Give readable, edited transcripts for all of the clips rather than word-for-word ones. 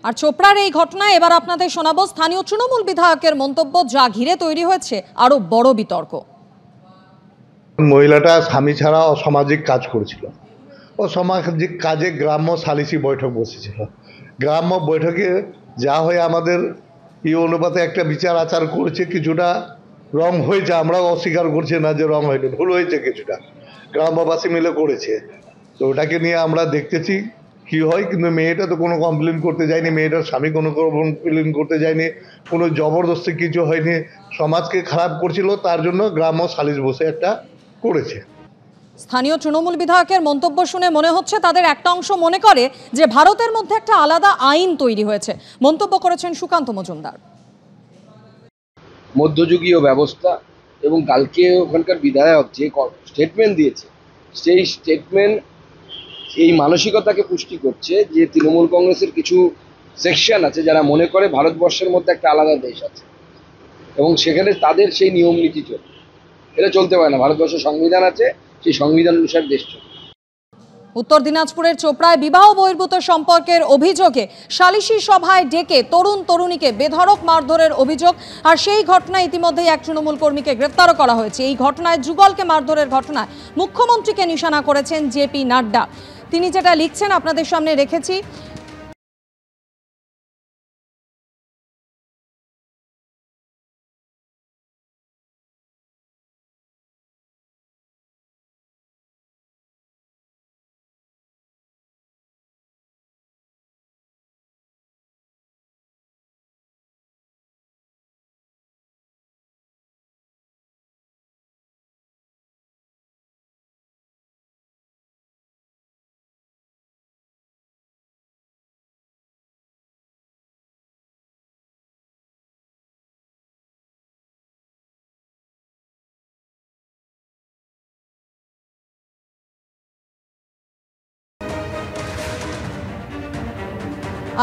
আর চোপড়ার এই ঘটনায় এবার আপনাদের শোনাবো স্থানীয় তৃণমূল বিধায়কের মন্তব্য, যা ঘিরে তৈরি হয়েছে আরো বড় বিতর্ক। মহিলাটা স্বামী ছাড়া অসামাজিক কাজ করেছিল। অসামাজিক কাজে গ্রাম্য সালিসি বৈঠক বসেছিল। গ্রাম্য বৈঠকে যা হয়ে আমাদের এই অনুপাতে একটা বিচার আচার করেছে, কিছুটা রং হয়েছে, আমরাও অস্বীকার করছি না যে রং হয়নি, ভুল হয়েছে, কিছুটা গ্রামবাসী মিলে করেছে। তো ওটাকে নিয়ে আমরা দেখতেছি কি হয়। কিন্তু মেয়েটা তো কোনো কমপ্লেন করতে যায়নি, মেয়েটার স্বামী কোনো কমপ্লেন করতে যায়নি, কোনো জবরদস্তি কিছু হয়নি। সমাজকে খারাপ করছিল, তার জন্য গ্রাম্য সালিশ বসে একটা করেছে। স্থানীয় তৃণমূল বিধায়কের মন্তব্য শুনে মনে হচ্ছে তাদের একটা অংশ মনে করে যে ভারতের মধ্যে একটা আলাদা আইন তৈরি হয়েছে। মন্তব্য করেছেন সুকান্ত মজুমদার। মধ্যযুগীয় ব্যবস্থা এবং কালকে ওখানকার বিধায়ক যে স্টেটমেন্ট দিয়েছে, সেই স্টেটমেন্ট এই মানসিকতাকে পুষ্টি করছে যে তৃণমূল কংগ্রেসের কিছু সেকশন আছে যারা মনে করে ভারতবর্ষের মধ্যে একটা আলাদা দেশ আছে এবং সেখানে তাদের সেই নিয়ম নীতি চলবে। এটা চলতে পারে না। ভারতবর্ষের সংবিধান আছে, সেই সংবিধান অনুসারে দেশ চলবে। উত্তর দিনাজপুরের চোপড়ায় বিবাহ বহির্ভূত সম্পর্কের অভিযোগে সালিশি সভায় ডেকে তরুণীকে বেধড়ক মারধরের অভিযোগ। আর সেই ঘটনায় ইতিমধ্যেই এক তৃণমূল কর্মীকে গ্রেফতারও করা হয়েছে। এই ঘটনায় যুগলকে মারধরের ঘটনায় মুখ্যমন্ত্রীকে নিশানা করেছেন জেপি নাড্ডা। তিনি যেটা লিখছেন আপনাদের সামনে রেখেছি।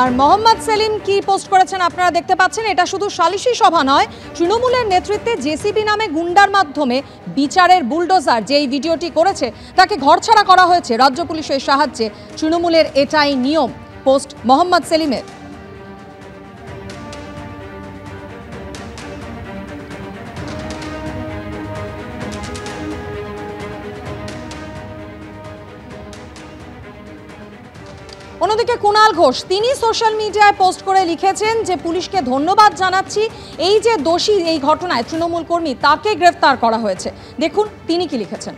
আর মোহাম্মদ সেলিম কি পোস্ট করেছেন আপনারা দেখতে পাচ্ছেন। এটা শুধু সালিশি সভা নয়, তৃণমূলের নেতৃত্বে জেসিবি নামে গুন্ডার মাধ্যমে বিচারের বুলডোজার যেই ভিডিওটি করেছে তাকে ঘরছাড়া করা হয়েছে রাজ্য পুলিশের সাহায্যে। তৃণমূলের এটাই নিয়ম। পোস্ট মোহাম্মদ সেলিমের। অন্যদিকে কুণাল ঘোষ তিনি সোশ্যাল মিডিয়ায় পোস্ট করে লিখেছেন যে পুলিশকে ধন্যবাদ জানাচ্ছি, এই যে দোষী এই ঘটনায় তৃণমূল কর্মী তাকে গ্রেফতার করা হয়েছে। দেখুন তিনি কি লিখেছেন।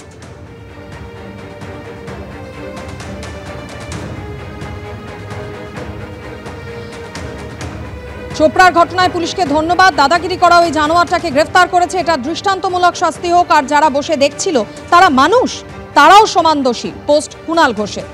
চোপড়ার ঘটনায় পুলিশকে ধন্যবাদ, দাদাগিরি করা ওই জানোয়ারটাকে গ্রেফতার করেছে, এটা দৃষ্টান্তমূলক শাস্তি হোক। আর যারা বসে দেখছিল তারা মানুষ, তারাও সমান দোষী। পোস্ট কুণাল ঘোষের।